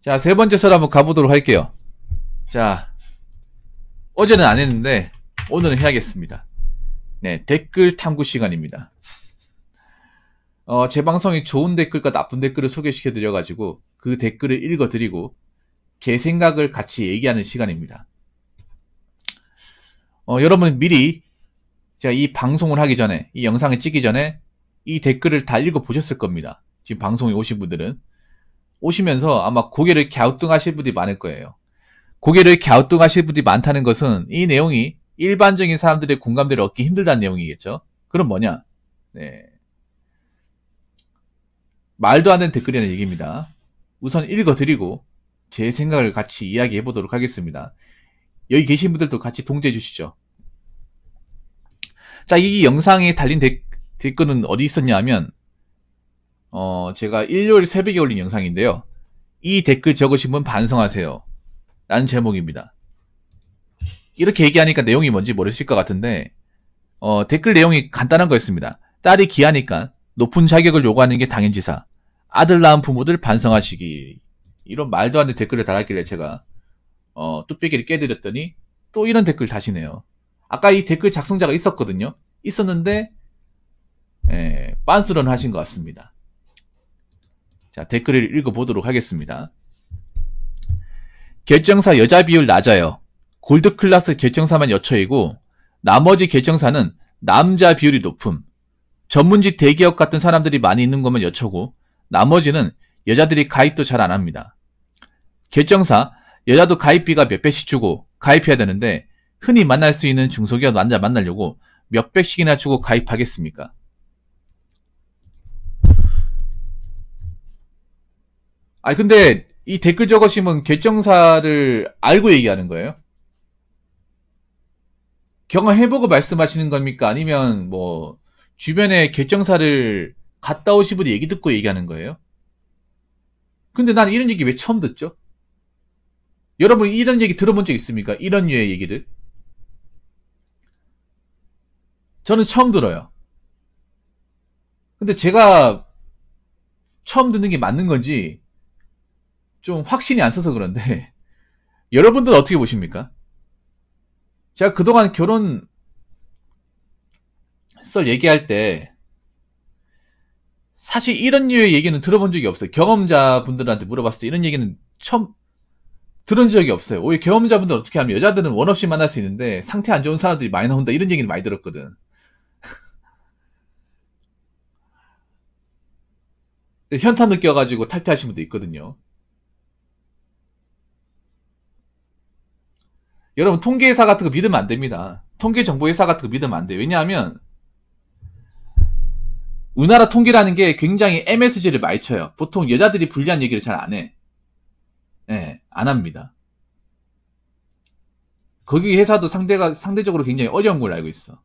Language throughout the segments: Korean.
자, 세 번째 썰 한번 가보도록 할게요. 자, 어제는 안 했는데 오늘은 해야겠습니다. 네, 댓글 탐구 시간입니다. 제 방송이 좋은 댓글과 나쁜 댓글을 소개시켜드려가지고 그 댓글을 읽어드리고 제 생각을 같이 얘기하는 시간입니다. 여러분 미리 제가 이 방송을 하기 전에, 이 영상을 찍기 전에 이 댓글을 다 읽어보셨을 겁니다. 지금 방송에 오신 분들은. 오시면서 아마 고개를 갸우뚱하실 분들이 많을 거예요. 고개를 갸우뚱하실 분들이 많다는 것은 이 내용이 일반적인 사람들의 공감대를 얻기 힘들다는 내용이겠죠. 그럼 뭐냐? 네. 말도 안 되는 댓글이라는 얘기입니다. 우선 읽어드리고 제 생각을 같이 이야기해 보도록 하겠습니다. 여기 계신 분들도 같이 동조해 주시죠. 자, 이 영상에 달린 댓글은 어디 있었냐 하면 제가 일요일 새벽에 올린 영상인데요. 이 댓글 적으신 분 반성하세요 라는 제목입니다. 이렇게 얘기하니까 내용이 뭔지 모르실 것 같은데 댓글 내용이 간단한 거였습니다. 딸이 귀하니까 높은 자격을 요구하는 게 당연지사. 아들 낳은 부모들 반성하시기. 이런 말도 안 되는 댓글을 달았길래 제가 뚝배기를 깨드렸더니 또 이런 댓글 다시네요. 아까 이 댓글 작성자가 있었거든요. 있었는데 빤스런 하신 것 같습니다. 자, 댓글을 읽어보도록 하겠습니다. 결정사 여자 비율 낮아요. 골드 클래스 결정사만 여처이고 나머지 결정사는 남자 비율이 높음. 전문직 대기업 같은 사람들이 많이 있는 것만 여처고 나머지는 여자들이 가입도 잘 안 합니다. 결정사 여자도 가입비가 몇 배씩 주고 가입해야 되는데 흔히 만날 수 있는 중소기업 남자 만나려고 몇 백씩이나 주고 가입하겠습니까? 아니 근데 이 댓글 적으시면 결정사를 알고 얘기하는 거예요? 경험해보고 말씀하시는 겁니까? 아니면 뭐 주변에 결정사를 갔다 오신 분이 얘기 듣고 얘기하는 거예요? 근데 난 이런 얘기 왜 처음 듣죠? 여러분 이런 얘기 들어본 적 있습니까? 이런 류의 얘기들? 저는 처음 들어요. 근데 제가 처음 듣는 게 맞는 건지 좀 확신이 안 서서 그런데 여러분들은 어떻게 보십니까? 제가 그동안 결혼 썰 얘기할 때 사실 이런 류의 얘기는 들어본 적이 없어요. 경험자분들한테 물어봤을 때 이런 얘기는 처음 들은 적이 없어요. 오히려 경험자분들 어떻게 하면 여자들은 원 없이 만날 수 있는데 상태 안 좋은 사람들이 많이 나온다 이런 얘기는 많이 들었거든. 현타 느껴가지고 탈퇴하신 분도 있거든요. 여러분 통계회사 같은 거 믿으면 안 됩니다. 통계정보회사 같은 거 믿으면 안 돼요. 왜냐하면 우리나라 통계라는 게 굉장히 MSG를 많이 쳐요. 보통 여자들이 불리한 얘기를 잘 안 해. 예, 안 합니다. 거기 회사도 상대적으로 굉장히 어려운 걸로 알고 있어.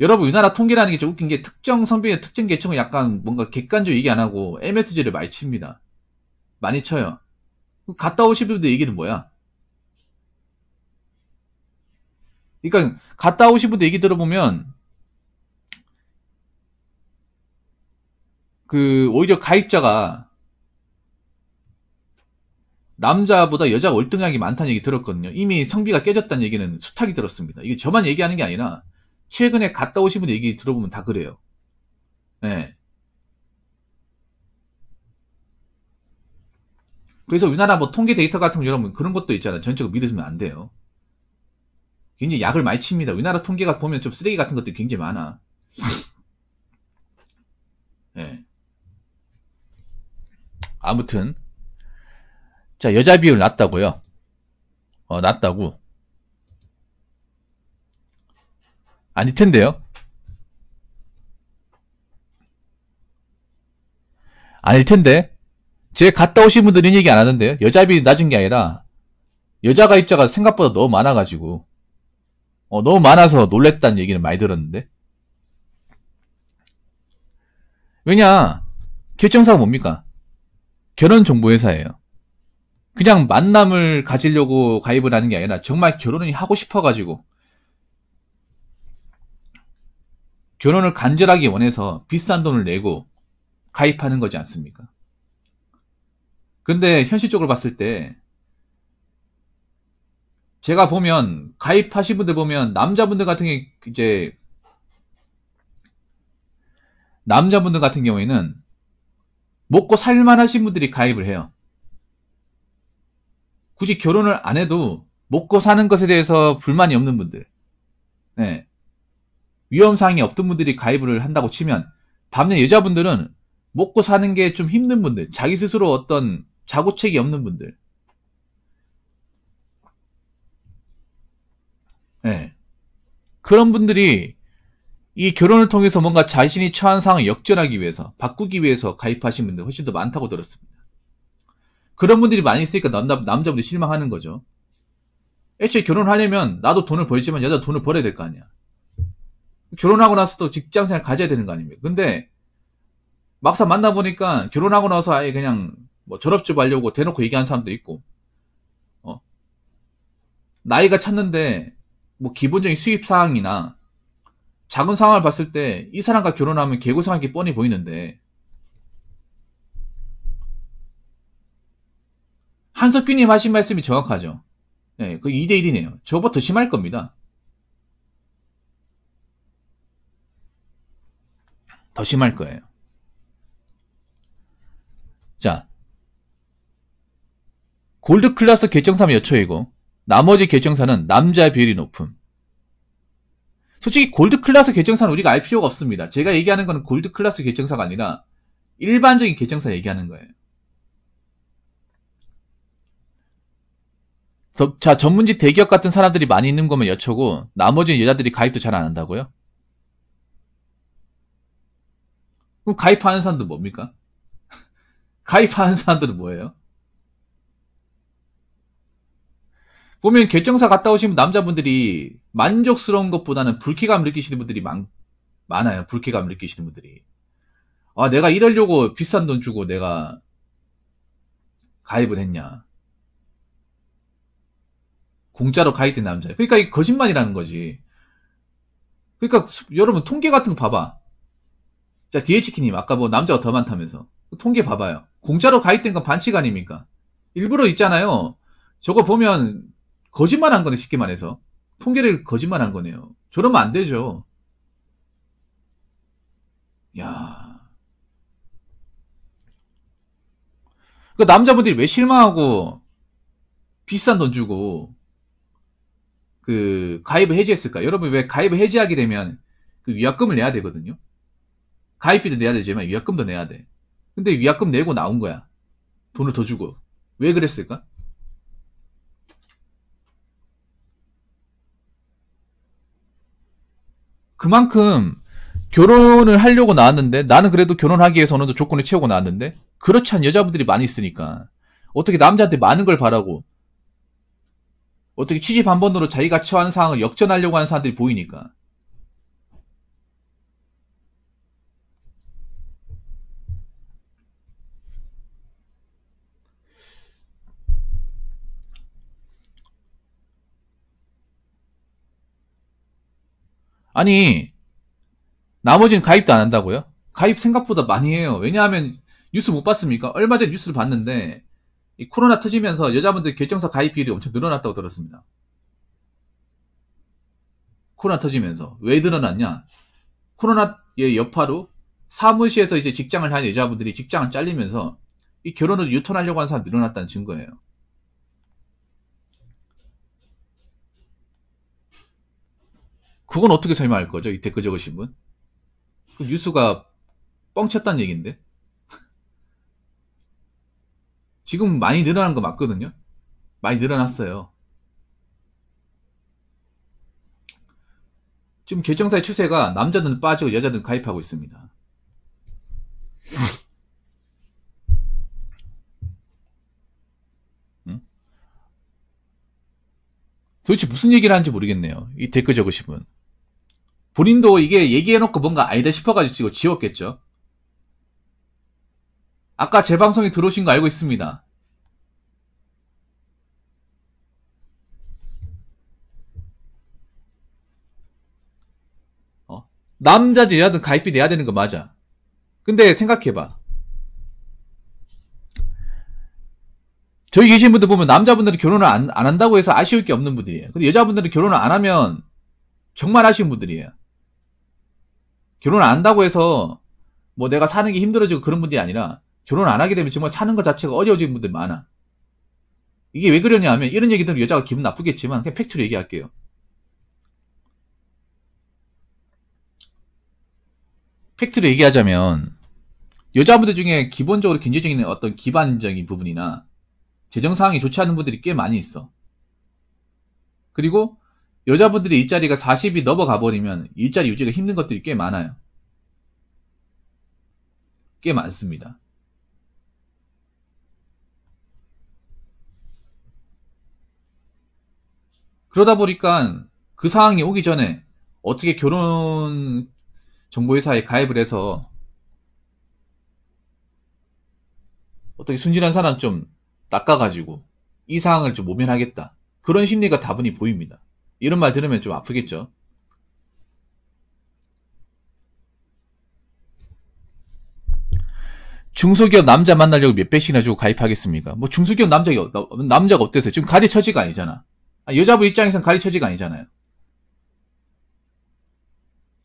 여러분 우리나라 통계라는 게 좀 웃긴 게 특정 성별의 특정 계층을 약간 뭔가 객관적으로 얘기 안 하고 MSG를 많이 칩니다. 많이 쳐요. 갔다 오신 분들 얘기는 뭐야? 그러니까 갔다 오신 분들 얘기 들어보면 오히려 가입자가 남자보다 여자가 월등하게 많다는 얘기 들었거든요. 이미 성비가 깨졌다는 얘기는 수탁이 들었습니다. 이게 저만 얘기하는 게 아니라 최근에 갔다 오신 분들 얘기 들어보면 다 그래요. 네. 그래서 우리나라 뭐 통계 데이터 같은 거 여러분 그런 것도 있잖아요. 전적으로 믿으면 안 돼요. 굉장히 약을 많이 칩니다. 우리나라 통계가 보면 좀 쓰레기 같은 것들이 굉장히 많아. 네. 아무튼 자 여자 비율 낮다고요. 낮다고. 아닐 텐데요. 아닐 텐데. 제 갔다 오신 분들은 얘기 안 하는데요. 여자 비율이 낮은 게 아니라 여자 가입자가 생각보다 너무 많아가지고 너무 많아서 놀랬다는 얘기는 많이 들었는데. 왜냐 결정사가 뭡니까? 결혼정보회사예요. 그냥 만남을 가지려고 가입을 하는 게 아니라 정말 결혼이 하고 싶어가지고 결혼을 간절하게 원해서 비싼 돈을 내고 가입하는 거지 않습니까? 근데 현실적으로 봤을 때 제가 보면 가입하신 분들 보면 남자분들 같은 경우에는 먹고 살만하신 분들이 가입을 해요. 굳이 결혼을 안 해도 먹고 사는 것에 대해서 불만이 없는 분들, 네. 위험사항이 없던 분들이 가입을 한다고 치면, 반면 여자분들은 먹고 사는 게 좀 힘든 분들, 자기 스스로 어떤 자구책이 없는 분들, 네. 그런 분들이 이 결혼을 통해서 뭔가 자신이 처한 상황을 역전하기 위해서, 바꾸기 위해서 가입하신 분들 훨씬 더 많다고 들었습니다. 그런 분들이 많이 있으니까 남자분들이 실망하는 거죠. 애초에 결혼하려면 나도 돈을 벌지만 여자도 돈을 벌어야 될 거 아니야. 결혼하고 나서도 직장생활 가져야 되는 거 아닙니까? 근데 막상 만나보니까 결혼하고 나서 아예 그냥 뭐 졸업집 하려고 대놓고 얘기하는 사람도 있고, 나이가 찼는데 뭐 기본적인 수입 사항이나 작은 상황을 봤을 때 이 사람과 결혼하면 개고생할 게 뻔히 보이는데, 한석규님 하신 말씀이 정확하죠. 네, 그 2대1이네요. 저보다 더 심할 겁니다. 더 심할 거예요. 자, 골드 클래스 결정사는 여초이고 나머지 결정사는 남자 비율이 높음. 솔직히 골드 클래스 결정사는 우리가 알 필요가 없습니다. 제가 얘기하는 건 골드 클래스 결정사가 아니라 일반적인 결정사 얘기하는 거예요. 자, 전문직 대기업 같은 사람들이 많이 있는 거면 여초고 나머지 여자들이 가입도 잘 안 한다고요? 그럼 가입하는 사람들 뭡니까? 가입하는 사람들은 뭐예요? 보면 결정사 갔다 오시면 남자분들이 만족스러운 것보다는 불쾌감 느끼시는 분들이 많아요. 불쾌감 느끼시는 분들이. 아, 내가 이러려고 비싼 돈 주고 내가 가입을 했냐. 공짜로 가입된 남자. 그러니까 이게 거짓말이라는 거지. 그러니까 여러분 통계 같은 거 봐봐. 자, DH키님 아까 뭐 남자가 더 많다면서. 통계 봐봐요. 공짜로 가입된 건 반칙 아닙니까? 일부러 있잖아요. 저거 보면 거짓말한 거네, 쉽게 말해서. 통계를 거짓말한 거네요. 저러면 안 되죠. 야, 그 남자분들이 왜 실망하고 비싼 돈 주고 그 가입을 해지했을까? 여러분 왜 가입을 해지하게 되면 그 위약금을 내야 되거든요. 가입비도 내야 되지만 위약금도 내야 돼. 근데 위약금 내고 나온 거야. 돈을 더 주고. 왜 그랬을까? 그만큼 결혼을 하려고 나왔는데 나는 그래도 결혼하기 위해서 어느 정도 조건을 채우고 나왔는데 그렇지 않은 여자분들이 많이 있으니까 어떻게 남자한테 많은 걸 바라고 어떻게 취직 한 번으로 자기가 처한 상황을 역전하려고 하는 사람들이 보이니까. 아니, 나머지는 가입도 안 한다고요? 가입 생각보다 많이 해요. 왜냐하면 뉴스 못 봤습니까? 얼마 전에 뉴스를 봤는데 이 코로나 터지면서 여자분들 결정사 가입 비율이 엄청 늘어났다고 들었습니다. 코로나 터지면서. 왜 늘어났냐? 코로나의 여파로 사무실에서 이제 직장을 하는 여자분들이 직장을 잘리면서 이 결혼을 유턴하려고 하는 사람이 늘어났다는 증거예요. 그건 어떻게 설명할 거죠? 이 댓글 적으신 분? 그 뉴스가 뻥쳤다는 얘기인데? 지금 많이 늘어난 거 맞거든요? 많이 늘어났어요. 지금 결정사의 추세가 남자들은 빠지고 여자들은 가입하고 있습니다. 응? 도대체 무슨 얘기를 하는지 모르겠네요. 이 댓글 적으신 분. 본인도 이게 얘기해놓고 뭔가 아니다 싶어가지고 지웠겠죠? 아까 제 방송에 들어오신 거 알고 있습니다. 남자든 여자든 가입비 내야 되는 거 맞아. 근데 생각해봐. 저기 계신 분들 보면 남자분들은 결혼을 안 한다고 해서 아쉬울 게 없는 분들이에요. 근데 여자분들은 결혼을 안 하면 정말 아쉬운 분들이에요. 결혼을 안 한다고 해서 뭐 내가 사는 게 힘들어지고 그런 분들이 아니라 결혼을 안 하게 되면 정말 사는 것 자체가 어려워지는 분들이 많아. 이게 왜 그러냐 하면 이런 얘기 들으면 여자가 기분 나쁘겠지만 그냥 팩트로 얘기할게요. 팩트로 얘기하자면 여자분들 중에 기본적으로 경제적인 어떤 기반적인 부분이나 재정 상황이 좋지 않은 분들이 꽤 많이 있어. 그리고 여자분들의 일자리가 40이 넘어가 버리면 일자리 유지가 힘든 것들이 꽤 많아요. 꽤 많습니다. 그러다 보니까 그 상황이 오기 전에 어떻게 결혼 정보회사에 가입을 해서 어떻게 순진한 사람 좀 낚아가지고 이 상황을 좀 모면하겠다. 그런 심리가 다분히 보입니다. 이런 말 들으면 좀 아프겠죠. 중소기업 남자 만나려고 몇 배씩이나 주고 가입하겠습니까? 뭐 중소기업 남자가 어때서요? 지금 가리처지가 아니잖아. 여자분 입장에선 가리처지가 아니잖아요.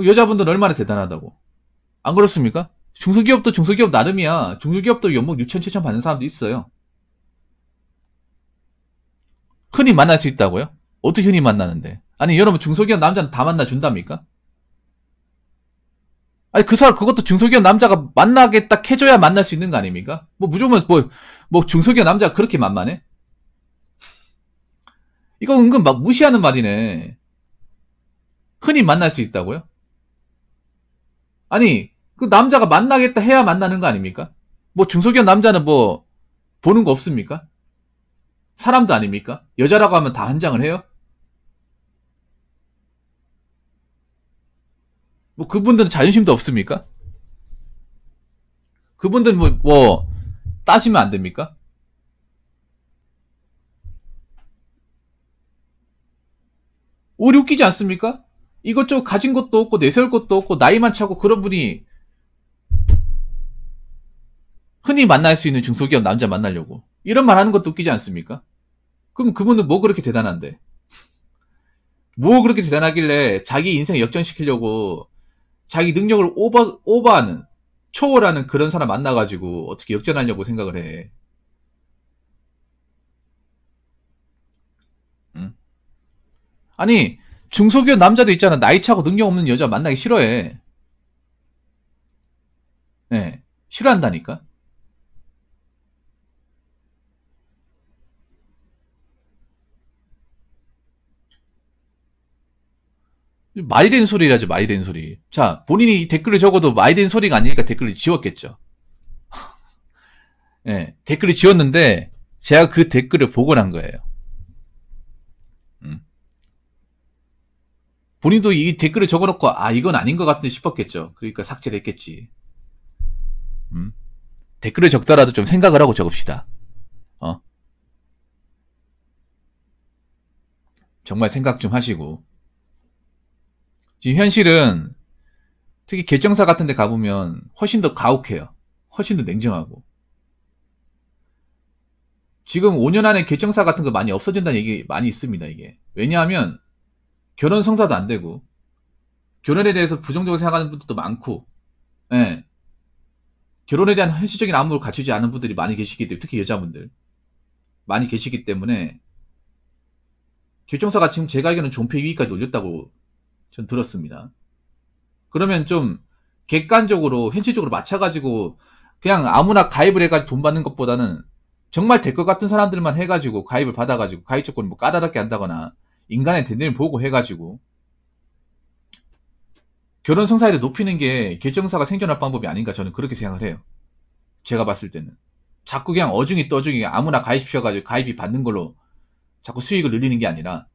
여자분들은 얼마나 대단하다고. 안 그렇습니까? 중소기업도 중소기업 나름이야. 중소기업도 연봉 6천, 7천 받는 사람도 있어요. 흔히 만날 수 있다고요? 어떻게 흔히 만나는데? 아니, 여러분 중소기업 남자는 다 만나준답니까? 아니, 그 사람, 그것도 중소기업 남자가 만나겠다 해줘야 만날 수 있는 거 아닙니까? 뭐, 무조건, 뭐, 중소기업 남자가 그렇게 만만해? 이거 은근 막 무시하는 말이네. 흔히 만날 수 있다고요? 아니, 그 남자가 만나겠다 해야 만나는 거 아닙니까? 뭐, 중소기업 남자는 뭐, 보는 거 없습니까? 사람도 아닙니까? 여자라고 하면 다 한장을 해요? 뭐, 그분들은 자존심도 없습니까? 그분들은 따지면 안 됩니까? 오리 웃기지 않습니까? 이것저것 가진 것도 없고, 내세울 것도 없고, 나이만 차고 그런 분이 흔히 만날 수 있는 중소기업 남자 만나려고. 이런 말 하는 것도 웃기지 않습니까? 그럼 그분은 뭐 그렇게 대단한데? 뭐 그렇게 대단하길래 자기 인생 역전시키려고 자기 능력을 오버하는, 초월하는 그런 사람 만나가지고 어떻게 역전하려고 생각을 해. 응? 아니, 중소기업 남자도 있잖아. 나이 차고 능력 없는 여자 만나기 싫어해. 네, 싫어한다니까? 말이 되는 소리라죠, 말이 되는 소리. 자, 본인이 댓글을 적어도 말이 되는 소리가 아니니까 댓글을 지웠겠죠. 예, 댓글을 지웠는데, 제가 그 댓글을 보고 난 거예요. 본인도 이 댓글을 적어놓고, 이건 아닌 것 같은 싶었겠죠. 그러니까 삭제를 했겠지. 댓글을 적더라도 좀 생각을 하고 적읍시다. 정말 생각 좀 하시고. 지금 현실은, 특히 결정사 같은 데 가보면, 훨씬 더 가혹해요. 훨씬 더 냉정하고. 지금 5년 안에 결정사 같은 거 많이 없어진다는 얘기 많이 있습니다, 이게. 왜냐하면, 결혼 성사도 안 되고, 결혼에 대해서 부정적으로 생각하는 분들도 많고, 예. 결혼에 대한 현실적인 안목을 갖추지 않은 분들이 많이 계시기 때문에, 특히 여자분들. 많이 계시기 때문에, 결정사가 지금 제가 알기로는 존폐 위기까지 올렸다고 전 들었습니다. 그러면 좀, 객관적으로, 현실적으로 맞춰가지고, 그냥 아무나 가입을 해가지고 돈 받는 것보다는, 정말 될 것 같은 사람들만 해가지고, 가입을 받아가지고, 가입 조건을 뭐 까다롭게 한다거나, 인간의 대뇌를 보고 해가지고, 결혼 성사율을 높이는 게 결정사가 생존할 방법이 아닌가 저는 그렇게 생각을 해요. 제가 봤을 때는. 자꾸 그냥 어중이 떠중이 아무나 가입시켜가지고 가입이 받는 걸로 자꾸 수익을 늘리는 게 아니라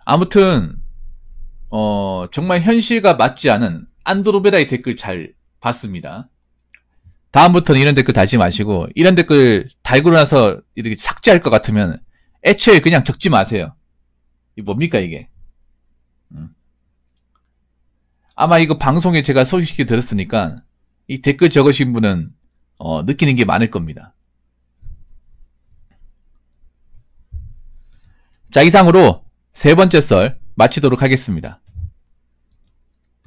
아무튼 정말 현실과 맞지 않은 안드로메다의 댓글 잘 봤습니다. 다음부터는 이런 댓글 달지 마시고 이런 댓글 달고 나서 이렇게 삭제할 것 같으면 애초에 그냥 적지 마세요. 이게 뭡니까 이게? 아마 이거 방송에 제가 소개시켜 드렸으니까 이 댓글 적으신 분은 느끼는 게 많을 겁니다. 자, 이상으로 세 번째 썰 마치도록 하겠습니다.